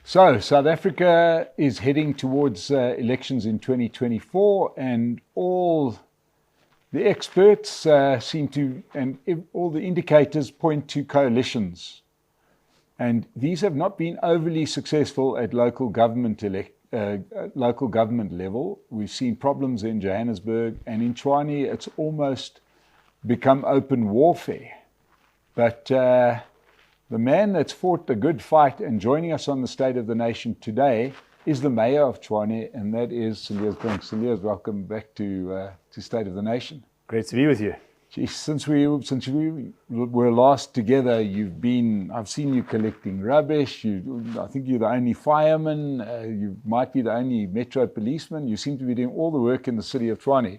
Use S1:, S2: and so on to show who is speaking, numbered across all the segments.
S1: So, South Africa is heading towards elections in 2024, and all the experts seem to, and all the indicators point to coalitions. And these have not been overly successful at local government level. We've seen problems in Johannesburg, and in Tshwane, it's almost become open warfare. But the man that's fought the good fight and joining us on the State of the Nation today is the Mayor of Tshwane, and that is Cilliers Brink. Cilliers, welcome back to State of the Nation.
S2: Great to be with you.
S1: Geez, since we were last together, I've seen you collecting rubbish. I think you're the only fireman. You might be the only metro policeman. You seem to be doing all the work in the city of Tshwane,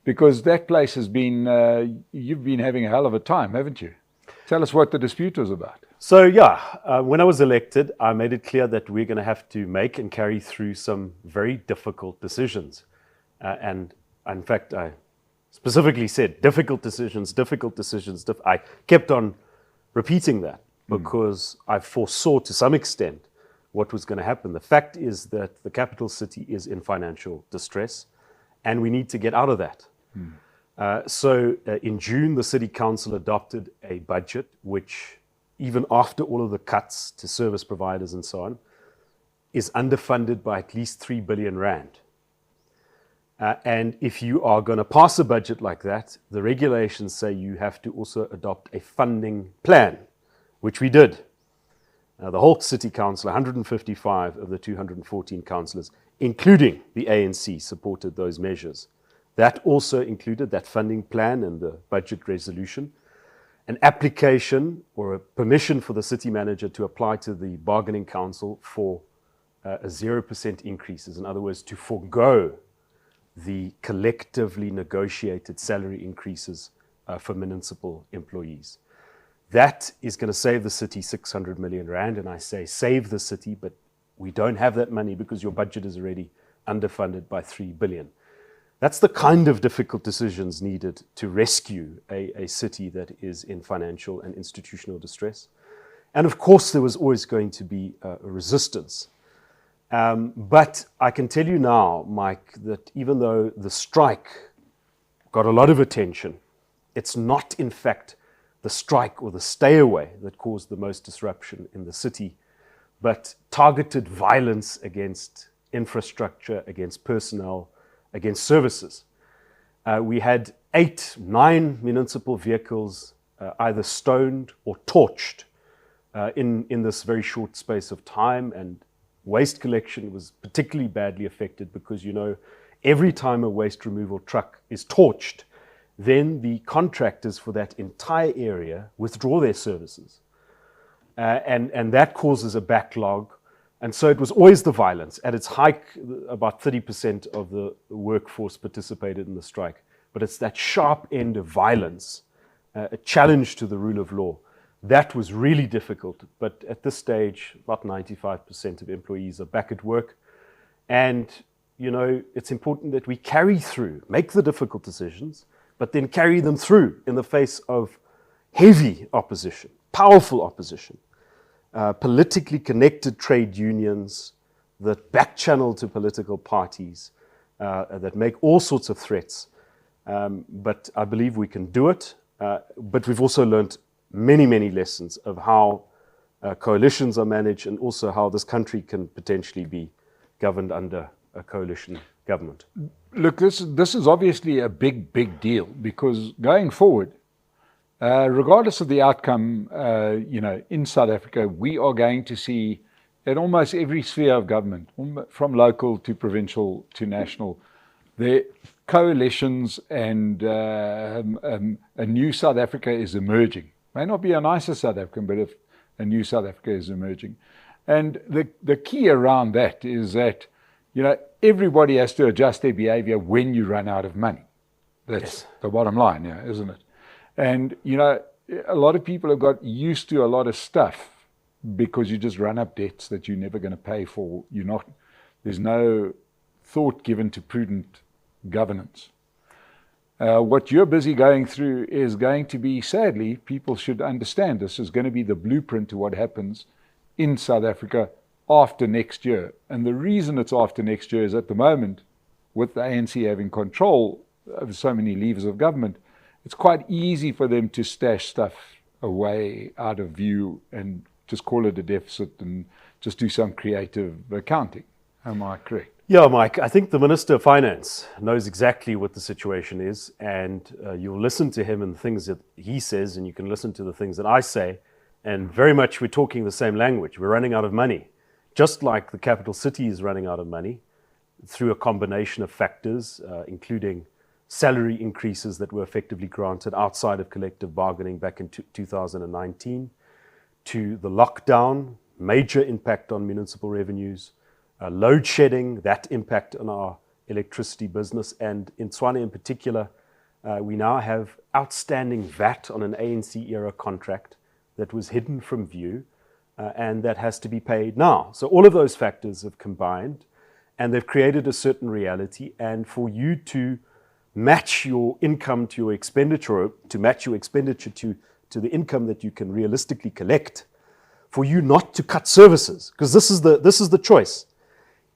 S1: because that place has been, you've been having a hell of a time, haven't you? Tell us what the dispute was about.
S2: So when I was elected, I made it clear that we're going to have to make and carry through some very difficult decisions. And in fact, I specifically said difficult decisions. I kept on repeating that because I foresaw to some extent what was going to happen. The fact is that the capital city is in financial distress, and we need to get out of that. So in June, the City Council adopted a budget which, even after all of the cuts to service providers and so on, is underfunded by at least 3 billion rand. And if you are going to pass a budget like that, the regulations say you have to also adopt a funding plan, which we did. The whole City Council, 155 of the 214 councillors, including the ANC, supported those measures. That also included that funding plan and the budget resolution, an application or a permission for the city manager to apply to the bargaining council for a 0% increases. In other words, to forego the collectively negotiated salary increases for municipal employees. That is going to save the city 600 million rand, and I say save the city, but we don't have that money because your budget is already underfunded by 3 billion. That's the kind of difficult decisions needed to rescue a city that is in financial and institutional distress. And of course, there was always going to be a resistance. But I can tell you now, Mike, that even though the strike got a lot of attention, it's not, in fact, the strike or the stay away that caused the most disruption in the city, but targeted violence against infrastructure, against personnel, against services. We had 9 municipal vehicles either stoned or torched in this very short space of time, and waste collection was particularly badly affected because, every time a waste removal truck is torched, then the contractors for that entire area withdraw their services. And that causes a backlog. And so it was always the violence. At its height, about 30% of the workforce participated in the strike. But it's that sharp end of violence, a challenge to the rule of law. That was really difficult. But at this stage, about 95% of employees are back at work. And, it's important that we carry through, make the difficult decisions, but then carry them through in the face of heavy opposition, powerful opposition. Politically connected trade unions that back-channel to political parties, that make all sorts of threats. But I believe we can do it. But we've also learned many, many lessons of how coalitions are managed, and also how this country can potentially be governed under a coalition government.
S1: Look, this is obviously a big deal, because going forward, regardless of the outcome, in South Africa, we are going to see in almost every sphere of government, from local to provincial to national, the coalitions, and a new South Africa is emerging. May not be a nicer South African, but if a new South Africa is emerging. And the key around that is that, everybody has to adjust their behavior when you run out of money. That's the bottom line, isn't it? And, a lot of people have got used to a lot of stuff because you just run up debts that you're never going to pay for. There's no thought given to prudent governance. What you're busy going through is going to be, sadly, people should understand, this is going to be the blueprint to what happens in South Africa after next year. And the reason it's after next year is at the moment, with the ANC having control over so many levers of government, it's quite easy for them to stash stuff away out of view and just call it a deficit and just do some creative accounting. Am I correct?
S2: Yeah, Mike, I think the Minister of Finance knows exactly what the situation is, and you'll listen to him and the things that he says, and you can listen to the things that I say, and very much we're talking the same language. We're running out of money, just like the capital city is running out of money through a combination of factors, including salary increases that were effectively granted outside of collective bargaining back in 2019, to the lockdown, major impact on municipal revenues, load shedding, that impact on our electricity business. And in Tshwane in particular, we now have outstanding VAT on an ANC era contract that was hidden from view and that has to be paid now. So all of those factors have combined and they've created a certain reality. And for you to match your income to your expenditure, to match your expenditure to the income that you can realistically collect, for you not to cut services, because this is the choice.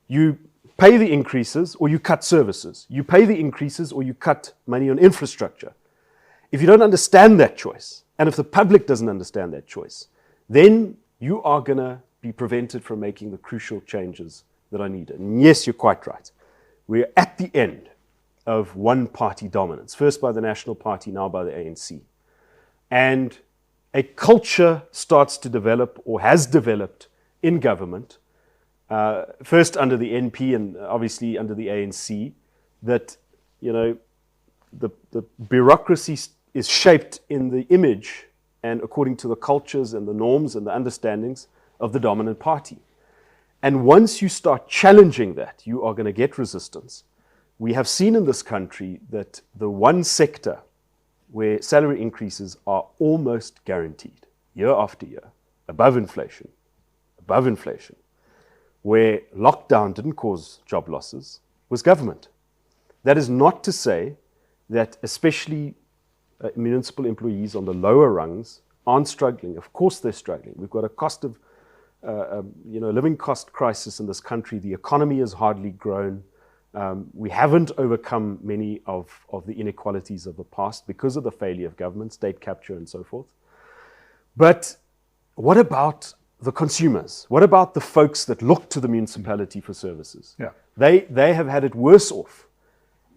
S2: You pay the increases or you cut services. You pay the increases or you cut money on infrastructure. If you don't understand that choice, and if the public doesn't understand that choice, then you are going to be prevented from making the crucial changes that are needed. And yes, you're quite right. We're at the end of one-party dominance, first by the National Party, now by the ANC. And a culture starts to develop or has developed in government, first under the NP and obviously under the ANC, that, you know, the bureaucracy is shaped in the image and according to the cultures and the norms and the understandings of the dominant party. And once you start challenging that, you are going to get resistance. We have seen in this country that the one sector where salary increases are almost guaranteed, year after year, above inflation, where lockdown didn't cause job losses, was government. That is not to say that especially municipal employees on the lower rungs aren't struggling. Of course they're struggling. We've got a cost of, living cost crisis in this country. The economy has hardly grown. We haven't overcome many of the inequalities of the past because of the failure of government, state capture and so forth. But what about the consumers? What about the folks that look to the municipality for services?
S1: Yeah.
S2: They have had it worse off.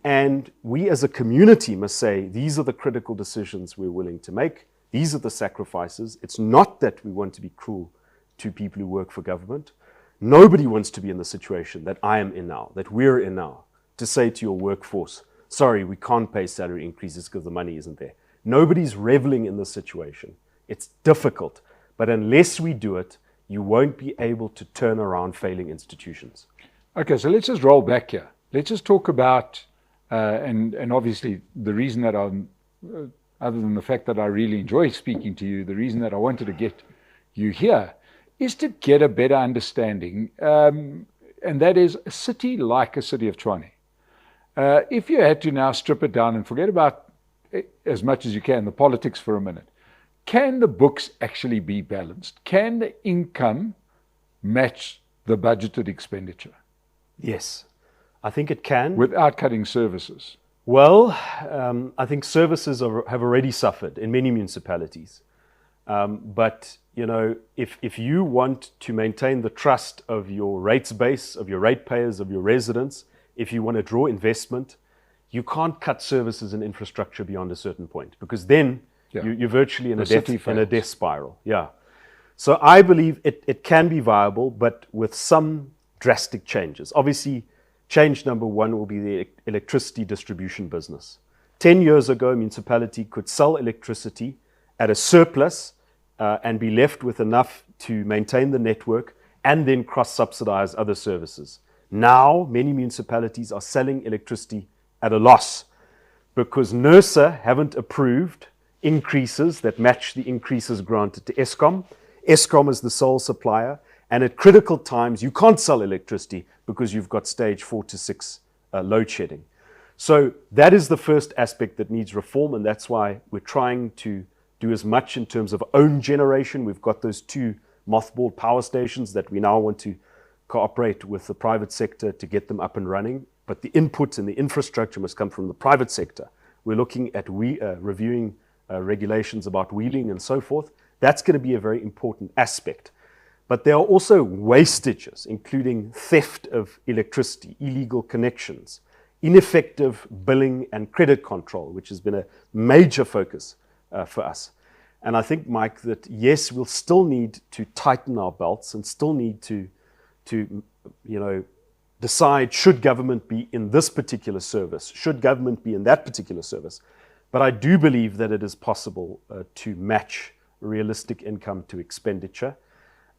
S2: And we as a community must say, these are the critical decisions we're willing to make. These are the sacrifices. It's not that we want to be cruel to people who work for government. Nobody wants to be in the situation that I am in now, that we're in now, to say to your workforce, sorry, we can't pay salary increases because the money isn't there. Nobody's reveling in this situation. It's difficult, but unless we do it, you won't be able to turn around failing institutions.
S1: Okay, so let's just roll back here. Let's just talk about, and obviously the reason that I'm, other than the fact that I really enjoy speaking to you, the reason that I wanted to get you here is to get a better understanding, and that is a city like a city of Tshwane. If you had to now strip it down and forget about, as much as you can, the politics for a minute, can the books actually be balanced? Can the income match the budgeted expenditure?
S2: Yes, I think it can.
S1: Without cutting services?
S2: Well, I think services have already suffered in many municipalities. But you know, if you want to maintain the trust of your rates base, of your ratepayers, of your residents, if you want to draw investment, you can't cut services and infrastructure beyond a certain point, because then you're virtually in a death spiral. Yeah. So I believe it can be viable, but with some drastic changes. Obviously, change number one will be the electricity distribution business. 10 years ago, a municipality could sell electricity at a surplus and be left with enough to maintain the network and then cross-subsidize other services. Now, many municipalities are selling electricity at a loss because NERSA haven't approved increases that match the increases granted to Eskom. Eskom is the sole supplier, and at critical times, you can't sell electricity because you've got stage 4 to 6 load shedding. So that is the first aspect that needs reform, and that's why we're trying to do as much in terms of own generation. We've got those 2 mothballed power stations that we now want to cooperate with the private sector to get them up and running, but the input and the infrastructure must come from the private sector. We're looking at reviewing regulations about wheeling and so forth. That's going to be a very important aspect. But there are also wastages, including theft of electricity, illegal connections, ineffective billing and credit control, which has been a major focus for us. And I think, Mike, that yes, we'll still need to tighten our belts and still need to decide, should government be in this particular service? Should government be in that particular service? But I do believe that it is possible to match realistic income to expenditure.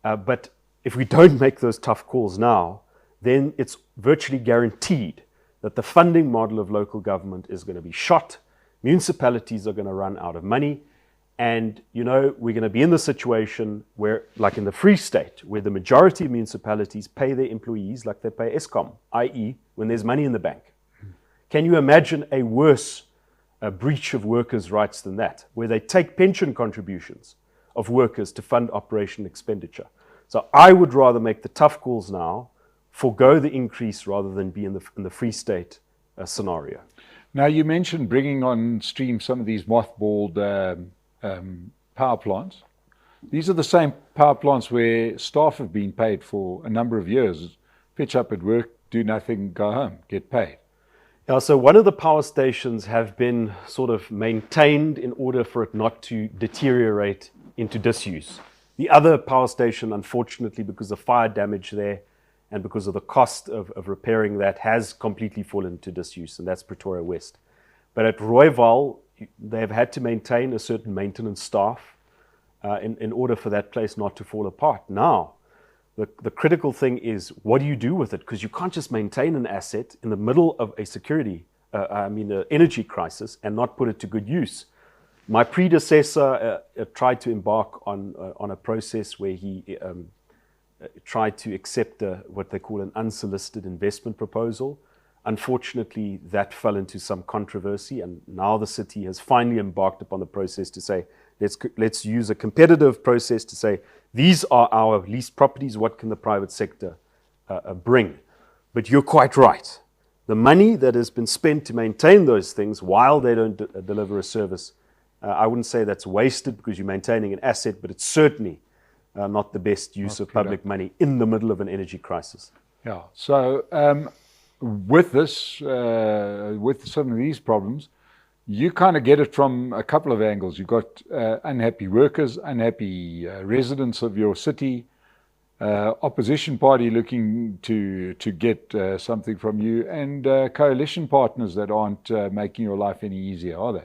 S2: But if we don't make those tough calls now, then it's virtually guaranteed that the funding model of local government is going to be shot. Municipalities are going to run out of money. And, we're going to be in the situation where, like in the Free State, where the majority of municipalities pay their employees like they pay Eskom, i.e. when there's money in the bank. Can you imagine a worse breach of workers' rights than that, where they take pension contributions of workers to fund operation expenditure? So I would rather make the tough calls now, forego the increase rather than be in the Free State scenario.
S1: Now, you mentioned bringing on stream some of these mothballed power plants. These are the same power plants where staff have been paid for a number of years. Pitch up at work, do nothing, go home, get paid.
S2: Yeah, so one of the power stations have been sort of maintained in order for it not to deteriorate into disuse. The other power station, unfortunately, because of fire damage there and because of the cost of repairing that, has completely fallen into disuse, and that's Pretoria West. But at Rooiwal, they've had to maintain a certain maintenance staff in order for that place not to fall apart. Now, the critical thing is, what do you do with it? Because you can't just maintain an asset in the middle of an energy crisis and not put it to good use. My predecessor tried to embark on a process where he tried to accept what they call an unsolicited investment proposal. Unfortunately, that fell into some controversy, and now the city has finally embarked upon the process to say, let's use a competitive process to say, these are our leased properties, what can the private sector bring? But you're quite right. The money that has been spent to maintain those things while they don't deliver a service, I wouldn't say that's wasted because you're maintaining an asset, but it's certainly not the best use of public money in the middle of an energy crisis.
S1: Yeah, so with this, with some of these problems, you kind of get it from a couple of angles. You've got unhappy workers, unhappy residents of your city, opposition party looking to get something from you, and coalition partners that aren't making your life any easier, are they?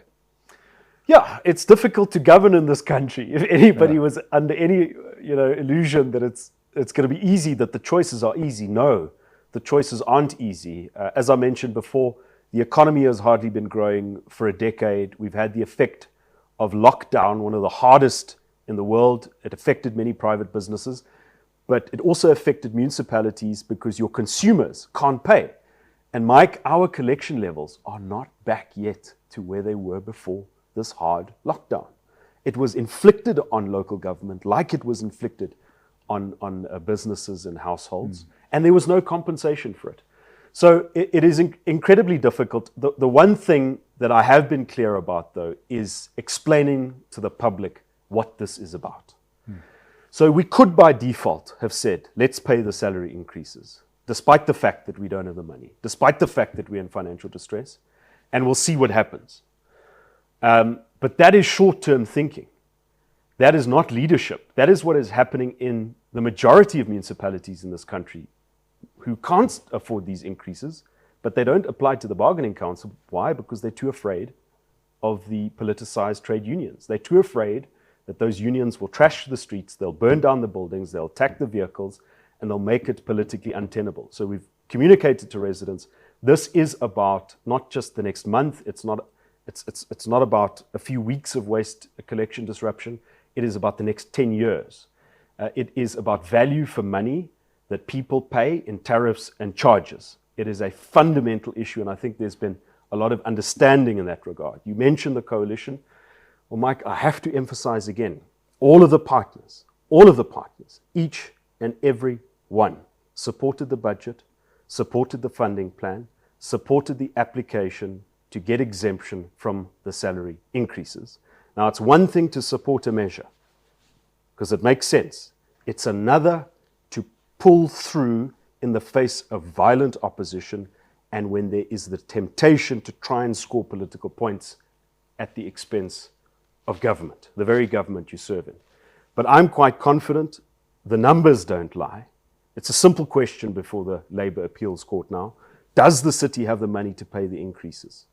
S2: Yeah, it's difficult to govern in this country. If anybody was under any illusion that it's going to be easy, that the choices are easy, no. The choices aren't easy. As I mentioned before, the economy has hardly been growing for a decade. We've had the effect of lockdown, one of the hardest in the world. It affected many private businesses, but it also affected municipalities because your consumers can't pay. And Mike, our collection levels are not back yet to where they were before this hard lockdown. It was inflicted on local government like it was inflicted on businesses and households, and there was no compensation for it. So it is incredibly difficult. The one thing that I have been clear about, though, is explaining to the public what this is about. So we could, by default, have said, let's pay the salary increases, despite the fact that we don't have the money, despite the fact that we're in financial distress, and we'll see what happens. But that is short-term thinking. That is not leadership. That is what is happening in the majority of municipalities in this country who can't afford these increases, but they don't apply to the bargaining council. Why? Because they're too afraid of the politicized trade unions. They're too afraid that those unions will trash the streets, they'll burn down the buildings, they'll attack the vehicles, and they'll make it politically untenable. So we've communicated to residents, this is about not just the next month, it's not about a few weeks of waste collection disruption, it is about the next 10 years. It is about value for money that people pay in tariffs and charges. It is a fundamental issue, and I think there's been a lot of understanding in that regard. You mentioned the coalition. Well, Mike, I have to emphasize again, all of the partners, each and every one, supported the budget, supported the funding plan, supported the application to get exemption from the salary increases. Now, it's one thing to support a measure, because it makes sense. It's another to pull through in the face of violent opposition and when there is the temptation to try and score political points at the expense of government, the very government you serve in. But I'm quite confident the numbers don't lie. It's a simple question before the Labour Appeals Court now. Does the city have the money to pay the increases?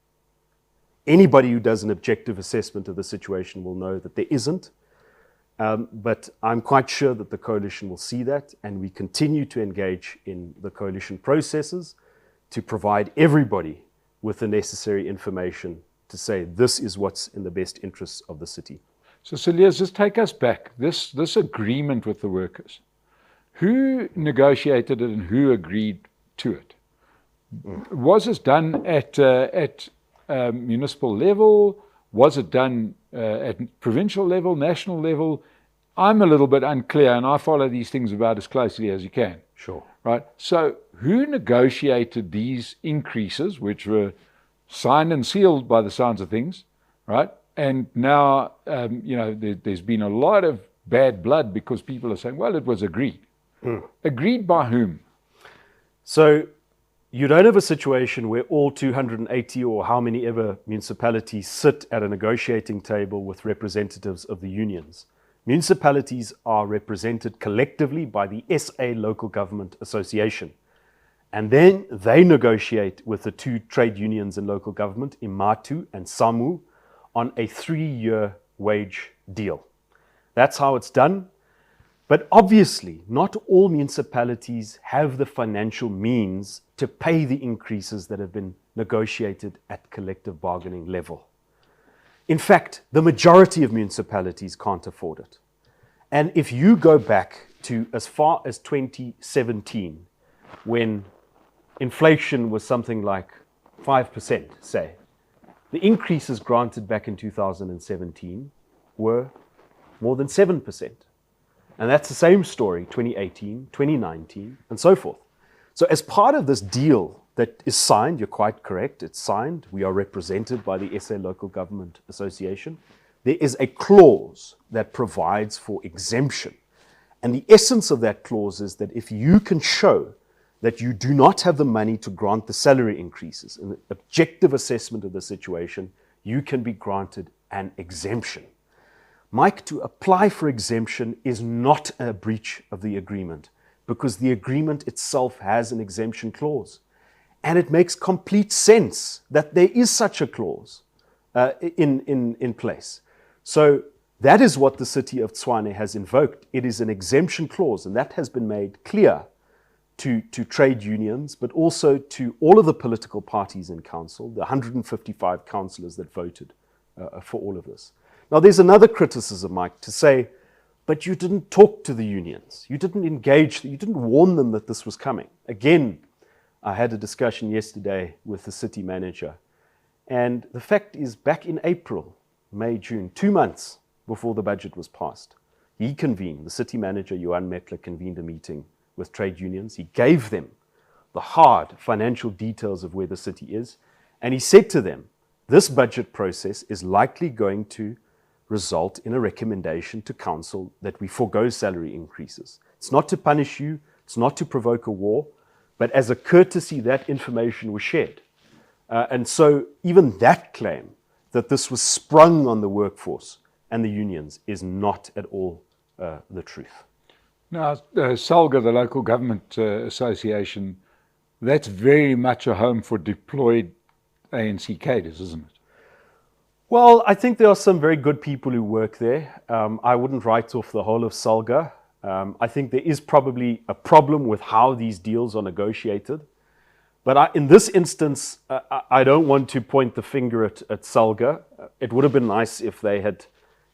S2: Anybody who does an objective assessment of the situation will know that there isn't. But I'm quite sure that the coalition will see that, and we continue to engage in the coalition processes to provide everybody with the necessary information to say this is what's in the best interests of the city.
S1: So Cilliers, just take us back. This agreement with the workers, who negotiated it and who agreed to it? Was this done at municipal level? Was it done at provincial level, national level? I'm a little bit unclear, and I follow these things about as closely as you can.
S2: Sure.
S1: Right? So who negotiated these increases, which were signed and sealed by the sounds of things, right? And now, there's been a lot of bad blood because people are saying, well, it was agreed. Agreed by whom?
S2: So you don't have a situation where all 280 or how many ever municipalities sit at a negotiating table with representatives of the unions. Municipalities are represented collectively by the SA Local Government Association. And then they negotiate with the two trade unions in local government, IMATU and SAMU, on a 3-year wage deal. That's how it's done. But obviously, not all municipalities have the financial means to pay the increases that have been negotiated at collective bargaining level. In fact, the majority of municipalities can't afford it. And if you go back to as far as 2017, when inflation was something like 5%, say, the increases granted back in 2017 were more than 7%. And that's the same story, 2018, 2019, and so forth. So as part of this deal that is signed, you're quite correct, it's signed, we are represented by the SA Local Government Association, there is a clause that provides for exemption. And the essence of that clause is that if you can show that you do not have the money to grant the salary increases, an objective assessment of the situation, you can be granted an exemption. Mike, to apply for exemption is not a breach of the agreement because the agreement itself has an exemption clause. And it makes complete sense that there is such a clause in place. So that is what the city of Tshwane has invoked. It is an exemption clause, and that has been made clear to trade unions, but also to all of the political parties in council, the 155 councillors that voted for all of this. Now, there's another criticism, Mike, to say, but you didn't talk to the unions. You didn't engage, you didn't warn them that this was coming. Again, I had a discussion yesterday with the city manager. And the fact is, back in April, May, June, 2 months before the budget was passed, he convened, the city manager, Johan Mettler, convened a meeting with trade unions. He gave them the hard financial details of where the city is. And he said to them, this budget process is likely going to result in a recommendation to council that we forego salary increases. It's not to punish you, it's not to provoke a war, but as a courtesy, that information was shared. And so even that claim that this was sprung on the workforce and the unions is not at all the truth.
S1: Now, SALGA, the Local Government Association, that's very much a home for deployed ANC cadres, isn't it?
S2: Well, I think there are some very good people who work there. I wouldn't write off the whole of SALGA. I think there is probably a problem with how these deals are negotiated. But in this instance, I don't want to point the finger at SALGA. It would have been nice if they had,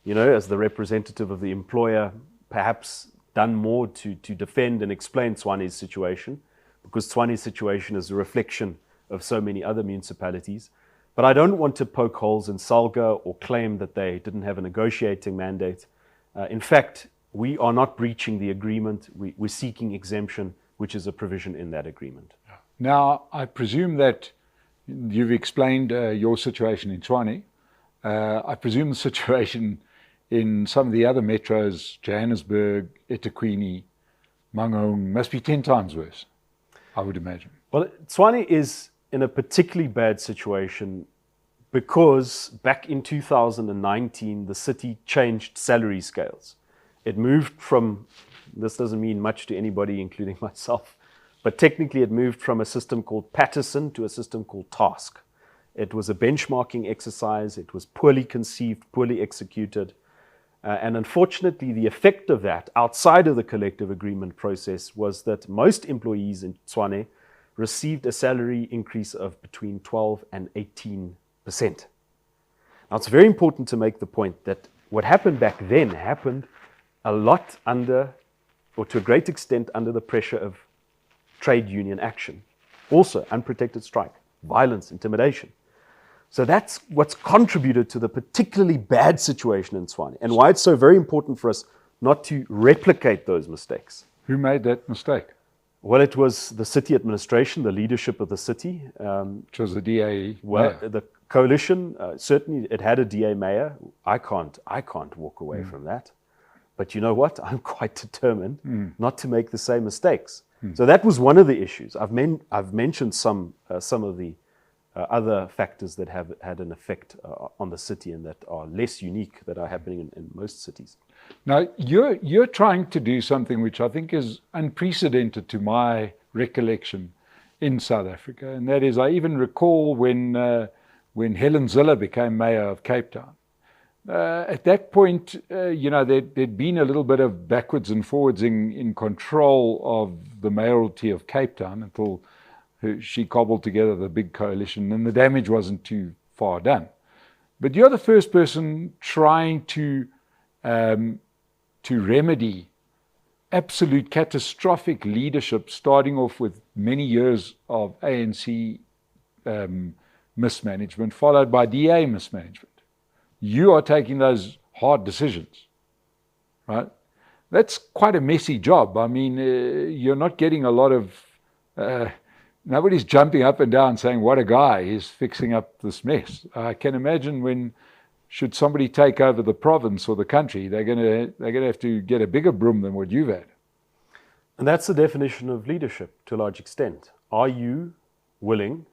S2: as the representative of the employer, perhaps done more to defend and explain Tshwane's situation, because Tshwane's situation is a reflection of so many other municipalities. But I don't want to poke holes in SALGA or claim that they didn't have a negotiating mandate. In fact, we are not breaching the agreement. We're seeking exemption which is a provision in that agreement.
S1: Now, I presume that you've explained your situation in Tshwane. I presume the situation in some of the other metros, Johannesburg, eThekwini, Mangaung, must be 10 times worse, I would imagine.
S2: Well, Tshwane is in a particularly bad situation because back in 2019, the city changed salary scales. It moved from, this doesn't mean much to anybody, including myself, but technically it moved from a system called Patterson to a system called Task. It was a benchmarking exercise. It was poorly conceived, poorly executed. And unfortunately, the effect of that outside of the collective agreement process was that most employees in Tshwane received a salary increase of between 12 and 18%. Now, it's very important to make the point that what happened back then happened a lot under, or to a great extent, under the pressure of trade union action. Also, unprotected strike, violence, intimidation. So that's what's contributed to the particularly bad situation in Tshwane, and why it's so very important for us not to replicate those mistakes.
S1: Who made that mistake?
S2: Well, it was the city administration, the leadership of the city.
S1: Which was the DA
S2: Well,
S1: mayor.
S2: the coalition, certainly it had a DA mayor. I can't walk away from that. But you know what? I'm quite determined not to make the same mistakes. So that was one of the issues. I've mentioned some of the other factors that have had an effect on the city and that are less unique, that are happening in most cities.
S1: Now, you're trying to do something which I think is unprecedented to my recollection in South Africa, and that is, I even recall when Helen Zille became mayor of Cape Town. At that point, there'd been a little bit of backwards and forwards in control of the mayoralty of Cape Town until she cobbled together the big coalition, and the damage wasn't too far done. But you're the first person trying to remedy absolute catastrophic leadership, starting off with many years of ANC mismanagement, followed by DA mismanagement. You are taking those hard decisions, right? That's quite a messy job. I mean, you're not getting a lot of... nobody's jumping up and down saying, what a guy, he's fixing up this mess. I can imagine should somebody take over the province or the country, they're going to have to get a bigger broom than what you've had.
S2: And that's the definition of leadership to a large extent. Are you willing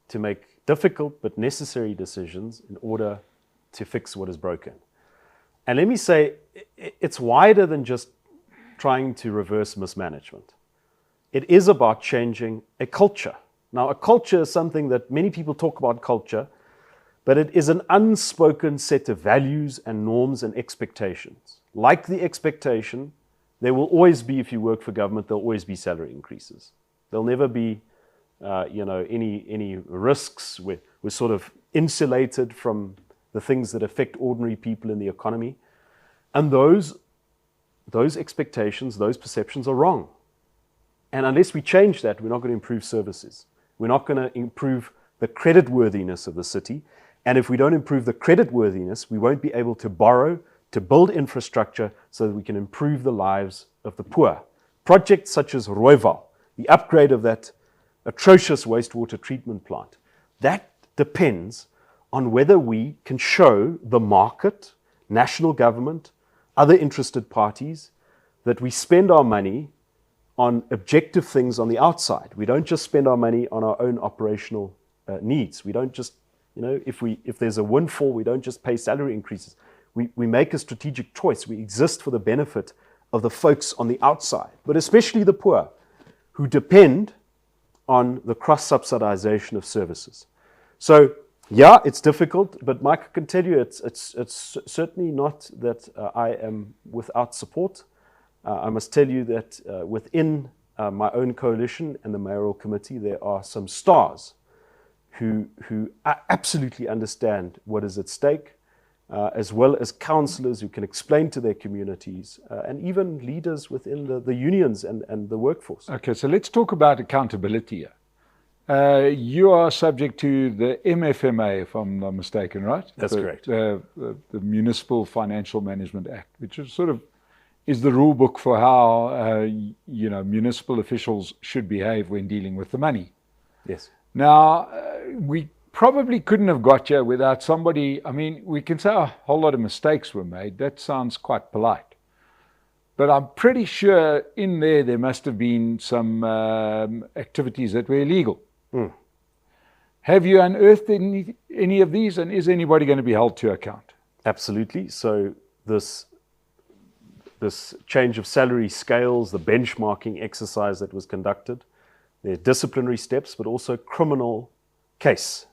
S2: to make difficult but necessary decisions in order to fix what is broken? And let me say, it's wider than just trying to reverse mismanagement. It is about changing a culture. Now, a culture is something that many people talk about culture, but it is an unspoken set of values and norms and expectations. Like the expectation, there will always be, if you work for government, there'll always be salary increases. There'll never be, any risks. We're sort of insulated from the things that affect ordinary people in the economy. And those expectations, those perceptions are wrong. And unless we change that, we're not going to improve services. We're not going to improve the creditworthiness of the city. And if we don't improve the creditworthiness, we won't be able to borrow, to build infrastructure so that we can improve the lives of the poor. Projects such as Rooiwal, the upgrade of that atrocious wastewater treatment plant, that depends on whether we can show the market, national government, other interested parties, that we spend our money on objective things on the outside. We don't just spend our money on our own operational needs. We don't just, if there's a windfall, we don't just pay salary increases. We make a strategic choice. We exist for the benefit of the folks on the outside, but especially the poor, who depend on the cross-subsidization of services. So, yeah, it's difficult, but Mike, I can tell you it's certainly not that I am without support. I must tell you that within my own coalition and the mayoral committee, there are some stars who absolutely understand what is at stake, as well as councillors who can explain to their communities, and even leaders within the unions and the workforce.
S1: Okay, so let's talk about accountability here. You are subject to the MFMA, if I'm not mistaken, right?
S2: That's correct.
S1: The Municipal Financial Management Act, which is sort of is the rule book for how municipal officials should behave when dealing with the money.
S2: Yes.
S1: Now, we probably couldn't have got here without somebody. I mean, we can say a whole lot of mistakes were made. That sounds quite polite. But I'm pretty sure in there must have been some activities that were illegal.
S2: Mm.
S1: Have you unearthed any of these, and is anybody going to be held to account?
S2: Absolutely. So this change of salary scales, the benchmarking exercise that was conducted, there are disciplinary steps, but also criminal case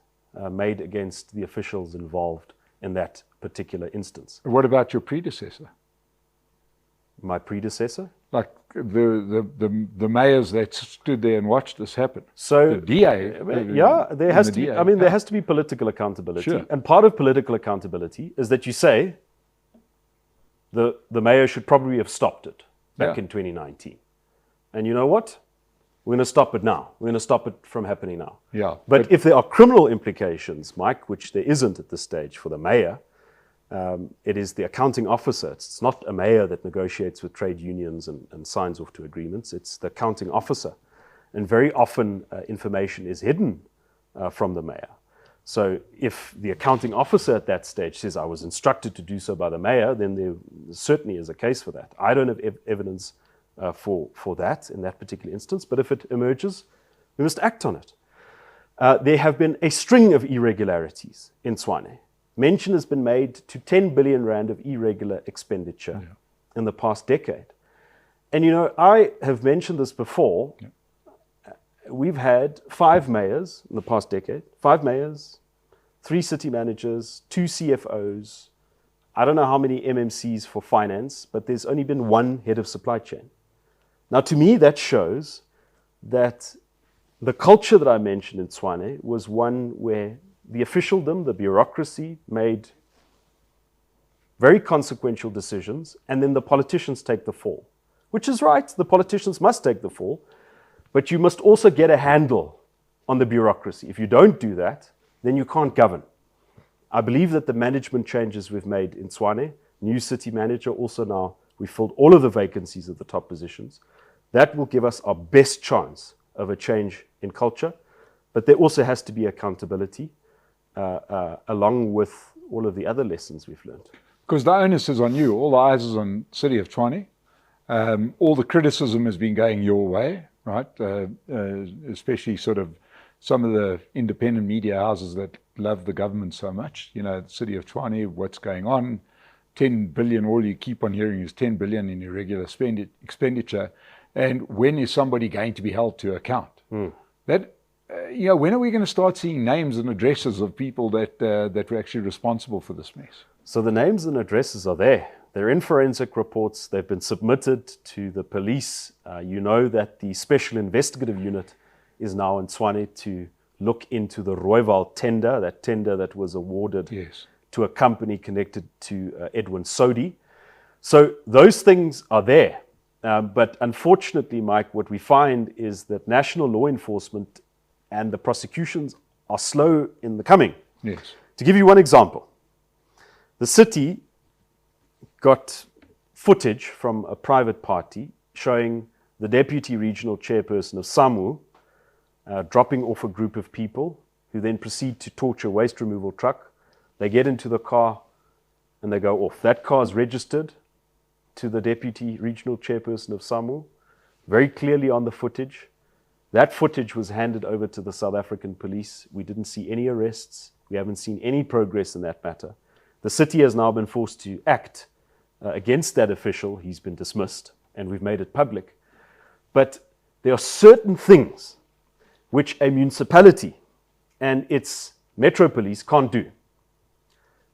S2: made against the officials involved in that particular instance.
S1: What about your predecessor?
S2: My predecessor?
S1: Like the mayors that stood there and watched this happen.
S2: So
S1: the DA,
S2: there has to be. I mean, there has to be political accountability,
S1: Sure.
S2: and part of political accountability is that you say the mayor should probably have stopped it back in 2019, and you know what? We're going to stop it now. We're going to stop it from happening now.
S1: Yeah,
S2: But if there are criminal implications, Mike, which there isn't at this stage for the mayor, it is the accounting officer. It's not a mayor that negotiates with trade unions and signs off to agreements. It's the accounting officer. And very often information is hidden from the mayor. So if the accounting officer at that stage says, I was instructed to do so by the mayor, then there certainly is a case for that. I don't have evidence for that in that particular instance, but if it emerges, we must act on it. There have been a string of irregularities in Tshwane. Mention has been made to 10 billion rand of irregular expenditure in the past decade. And I have mentioned this before. We've had 5 mayors in the past decade, 5 mayors, 3 city managers, 2 CFOs. I don't know how many MMCs for finance, but there's only been 1 head of supply chain. Now, to me, that shows that the culture that I mentioned in Tshwane was one where the officialdom, the bureaucracy, made very consequential decisions, and then the politicians take the fall. Which is right, the politicians must take the fall, but you must also get a handle on the bureaucracy. If you don't do that, then you can't govern. I believe that the management changes we've made in Tshwane, new city manager, also now we filled all of the vacancies at the top positions. That will give us our best chance of a change in culture, but there also has to be accountability along with all of the other lessons we've learned.
S1: Because the onus is on you. All the eyes is on the city of Tshwane. All the criticism has been going your way, right? Especially sort of some of the independent media houses that love the government so much. The city of Tshwane, what's going on? 10 billion, all you keep on hearing is 10 billion in irregular expenditure. And when is somebody going to be held to account? That, when are we going to start seeing names and addresses of people that were actually responsible for this mess?
S2: So the names and addresses are there. They're in forensic reports. They've been submitted to the police. You know that the Special Investigative Unit is now in Tshwane to look into the Rooiwal tender, that tender that was awarded to a company connected to Edwin Sodi. So those things are there. But unfortunately, Mike, what we find is that national law enforcement and the prosecutions are slow in the coming.
S1: Yes.
S2: To give you one example, the city got footage from a private party showing the deputy regional chairperson of SAMU dropping off a group of people who then proceed to torture a waste removal truck. They get into the car and they go off. That car is registered to the deputy regional chairperson of SAMU, very clearly on the footage. That footage was handed over to the South African police. We didn't see any arrests. We haven't seen any progress in that matter. The city has now been forced to act against that official. He's been dismissed, and we've made it public. But there are certain things which a municipality and its metro police can't do.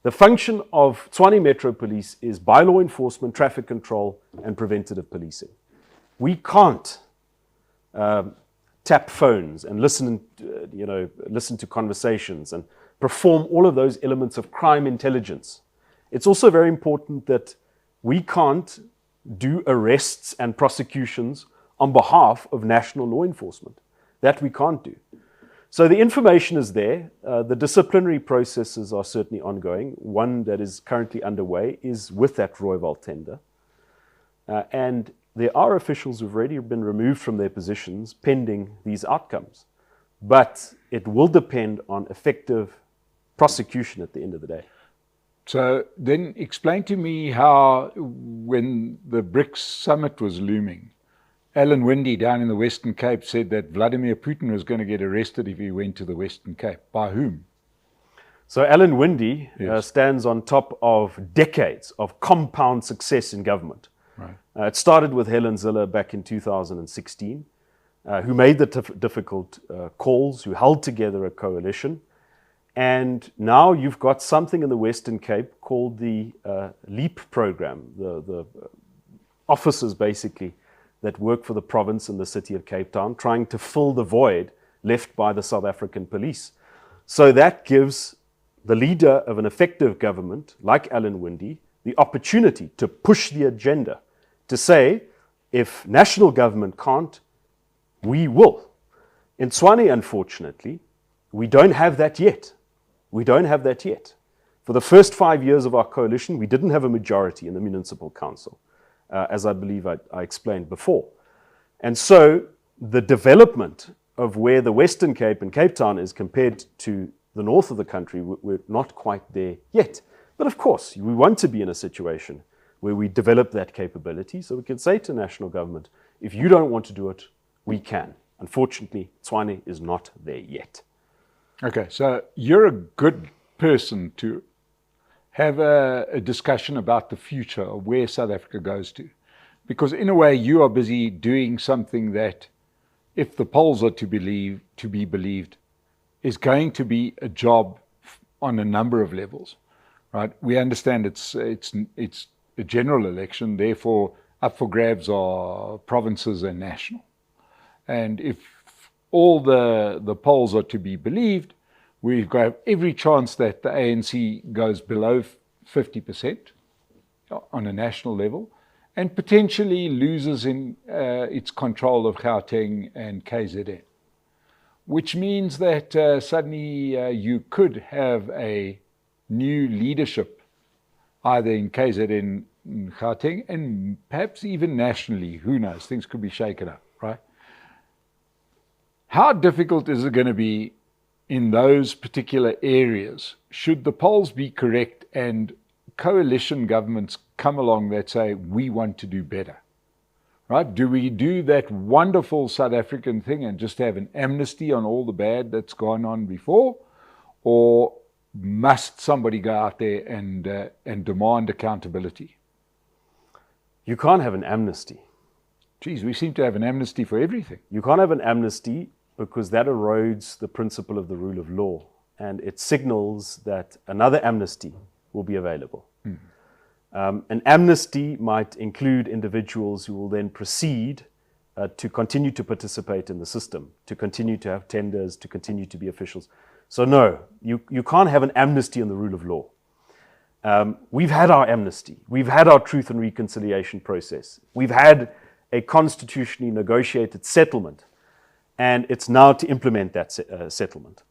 S2: The function of Tshwane Metro Police is bylaw enforcement, traffic control, and preventative policing. We can't tap phones and listen to conversations and perform all of those elements of crime intelligence. It's also very important that we can't do arrests and prosecutions on behalf of national law enforcement. That we can't do. So the information is there. The disciplinary processes are certainly ongoing. One that is currently underway is with that Rooiwal tender. And there are officials who've already been removed from their positions pending these outcomes. But it will depend on effective prosecution at the end of the day.
S1: So then explain to me how, when the BRICS summit was looming, Alan Winde down in the Western Cape said that Vladimir Putin was going to get arrested if he went to the Western Cape. By whom?
S2: So Alan Winde
S1: Yes.
S2: stands on top of decades of compound success in government.
S1: Right.
S2: It started with Helen Zille back in 2016, who made the difficult calls, who held together a coalition. And now you've got something in the Western Cape called the LEAP program, the officers basically that work for the province and the city of Cape Town, trying to fill the void left by the South African police. So that gives the leader of an effective government, like Alan Winde, the opportunity to push the agenda, to say, if national government can't, we will. In Tshwane, unfortunately, we don't have that yet. We don't have that yet. For the first 5 years of our coalition, we didn't have a majority in the municipal council, as I believe I explained before. And so the development of where the Western Cape and Cape Town is compared to the north of the country, we're not quite there yet. But of course, we want to be in a situation where we develop that capability, so we can say to national government, if you don't want to do it, we can. Unfortunately, Tshwane is not there yet.
S1: Okay, so you're a good person to have a discussion about the future of where South Africa goes to. Because in a way, you are busy doing something that, if the polls are to be believed, is going to be a job on a number of levels, right? We understand it's a general election, therefore up for grabs are provinces and national. And if all the polls are to be believed, we've got every chance that the ANC goes below 50% on a national level and potentially loses in its control of Gauteng and KZN, which means that suddenly you could have a new leadership either in KZN, in Gauteng, and perhaps even nationally. Who knows? Things could be shaken up, right? How difficult is it going to be in those particular areas, should the polls be correct and coalition governments come along that say, we want to do better, right? Do we do that wonderful South African thing and just have an amnesty on all the bad that's gone on before? Or must somebody go out there and demand accountability?
S2: You can't have an amnesty.
S1: Geez, we seem to have an amnesty for everything.
S2: You can't have an amnesty because that erodes the principle of the rule of law, and it signals that another amnesty will be available. An amnesty might include individuals who will then proceed to continue to participate in the system, to continue to have tenders, to continue to be officials. So no, you can't have an amnesty in the rule of law. We've had our amnesty. We've had our truth and reconciliation process. We've had a constitutionally negotiated settlement, and it's now to implement that settlement.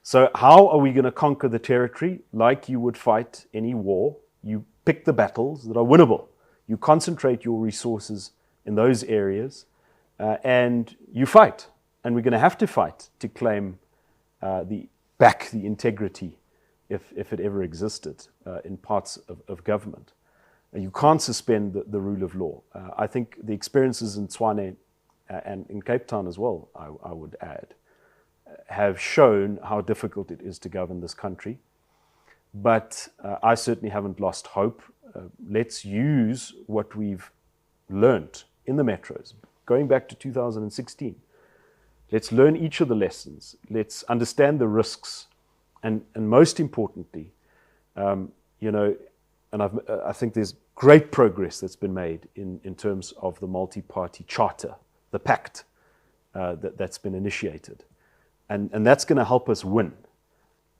S2: So how are we going to conquer the territory? Like you would fight any war, you pick the battles that are winnable. You concentrate your resources in those areas, and you fight. And we're going to have to fight to claim back the integrity, if it ever existed, in parts of government. You can't suspend the rule of law. I think the experiences in Tshwane and in Cape Town as well, I would add, have shown how difficult it is to govern this country. But I certainly haven't lost hope. Let's use what we've learned in the metros, going back to 2016. Let's learn each of the lessons. Let's understand the risks. And most importantly, I think there's great progress that's been made in terms of the multi-party charter, the pact that's been initiated. And that's going to help us win.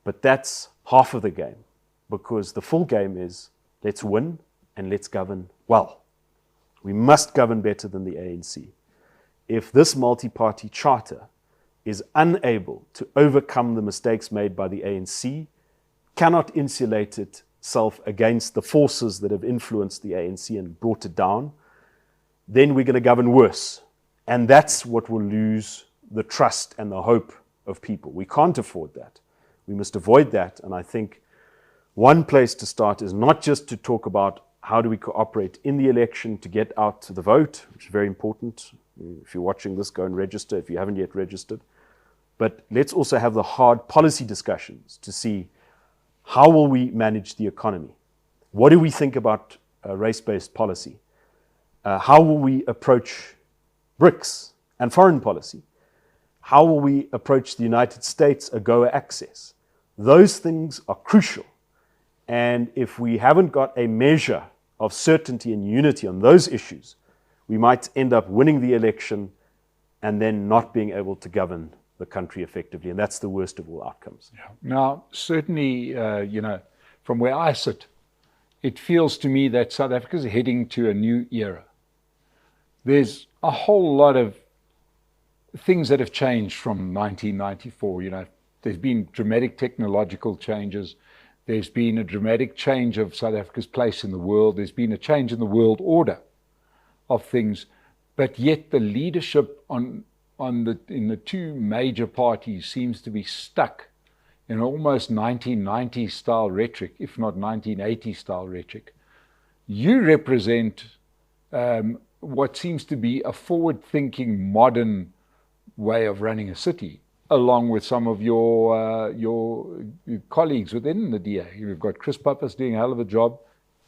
S2: But that's half of the game, because the full game is let's win and let's govern well. We must govern better than the ANC. If this multi-party charter is unable to overcome the mistakes made by the ANC, cannot insulate itself against the forces that have influenced the ANC and brought it down, then we're going to govern worse. And that's what will lose the trust and the hope of people. We can't afford that. We must avoid that. And I think one place to start is not just to talk about how do we cooperate in the election to get out to the vote, which is very important. If you're watching this, go and register if you haven't yet registered. But let's also have the hard policy discussions to see how will we manage the economy? What do we think about race-based policy? How will we approach BRICS and foreign policy? How will we approach the United States AGOA access? Those things are crucial. And if we haven't got a measure of certainty and unity on those issues, we might end up winning the election and then not being able to govern the country effectively. And that's the worst of all outcomes.
S1: Yeah. Now, certainly, from where I sit, it feels to me that South Africa is heading to a new era. There's a whole lot of things that have changed from 1994. There's been dramatic technological changes. There's been a dramatic change of South Africa's place in the world. There's been a change in the world order of things. But yet the leadership in the two major parties seems to be stuck in almost 1990 style rhetoric, if not 1980 style rhetoric. You represent what seems to be a forward-thinking, modern way of running a city, along with some of your colleagues within the DA. You've got Chris Pappas doing a hell of a job,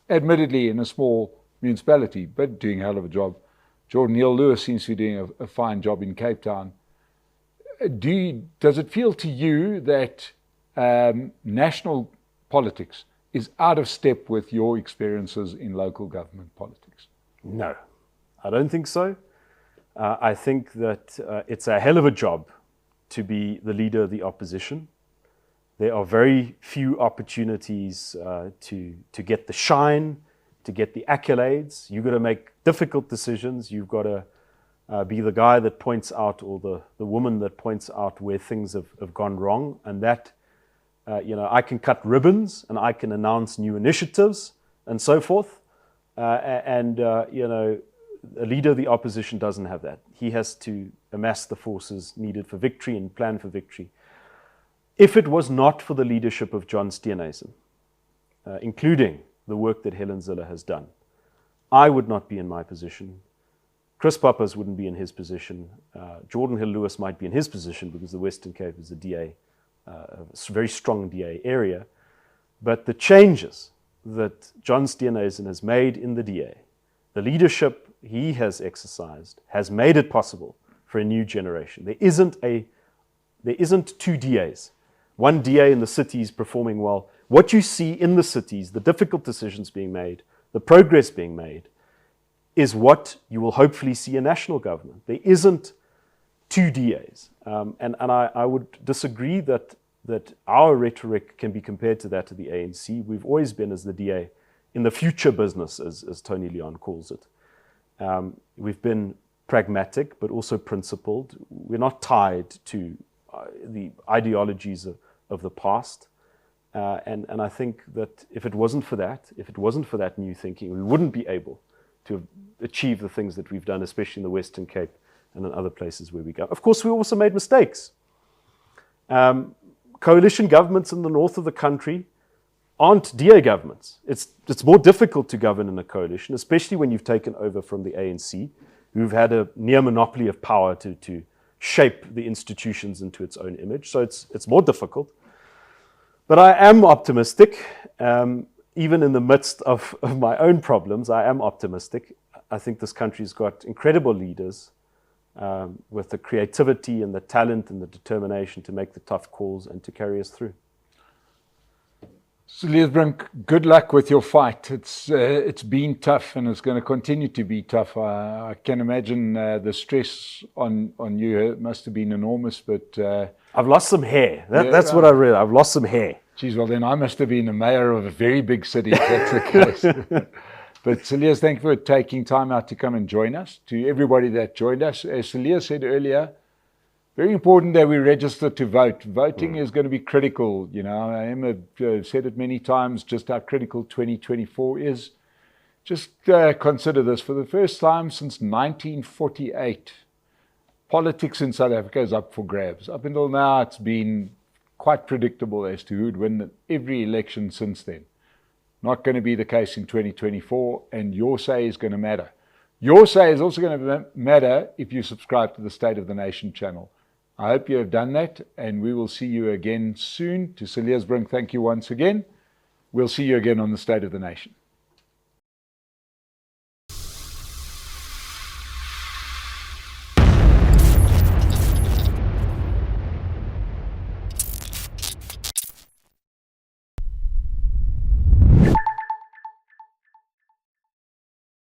S1: admittedly in a small municipality, but doing a hell of a job. Jordan Hill-Lewis seems to be doing a fine job in Cape Town. Does it feel to you that national politics is out of step with your experiences in local government politics?
S2: No, I don't think so. I think that it's a hell of a job to be the leader of the opposition. There are very few opportunities to get the shine, to get the accolades. You've got to make difficult decisions. You've got to be the guy that points out, or the woman that points out where things have gone wrong. And that, I can cut ribbons and I can announce new initiatives and so forth. A leader of the opposition doesn't have that. He has to amass the forces needed for victory and plan for victory. If it was not for the leadership of John Steenhuisen, including the work that Helen Zille has done, I would not be in my position. Chris Pappas wouldn't be in his position. Jordan Hill-Lewis might be in his position because the Western Cape is a DA, a very strong DA area. But the changes that John Steenhuisen has made in the DA, the leadership he has exercised, has made it possible for a new generation. There isn't two DAs. One DA in the cities performing well. What you see in the cities, the difficult decisions being made, the progress being made, is what you will hopefully see in national government. There isn't two DAs. And I would disagree that our rhetoric can be compared to that of the ANC. We've always been, as the DA, in the future business, as Tony Leon calls it. We've been pragmatic, but also principled. We're not tied to the ideologies of the past. And I think that if it wasn't for that new thinking, we wouldn't be able to achieve the things that we've done, especially in the Western Cape and in other places where we go. Of course, we also made mistakes. Coalition governments in the north of the country aren't DA governments. It's more difficult to govern in a coalition, especially when you've taken over from the ANC, who've had a near monopoly of power to shape the institutions into its own image. So it's more difficult. But I am optimistic, even in the midst of my own problems. I am optimistic. I think this country's got incredible leaders with the creativity and the talent and the determination to make the tough calls and to carry us through.
S1: Cilliers Brink, good luck with your fight. It's been tough and it's going to continue to be tough. I can imagine the stress on you must have been enormous, but...
S2: I've lost some hair. That's what I realized. I've lost some hair.
S1: Geez, well then I must have been the mayor of a very big city if that's the case. But Cilliers, thank you for taking time out to come and join us. To everybody that joined us, as Cilliers said earlier, very important that we register to vote. Voting is going to be critical. I have said it many times just how critical 2024 is. Just consider this. For the first time since 1948, politics in South Africa is up for grabs. Up until now, it's been quite predictable as to who'd win every election since then. Not going to be the case in 2024, and your say is going to matter. Your say is also going to matter if you subscribe to the State of the Nation channel. I hope you have done that, and we will see you again soon. To Cilliers Brink, thank you once again. We'll see you again on the State of the Nation.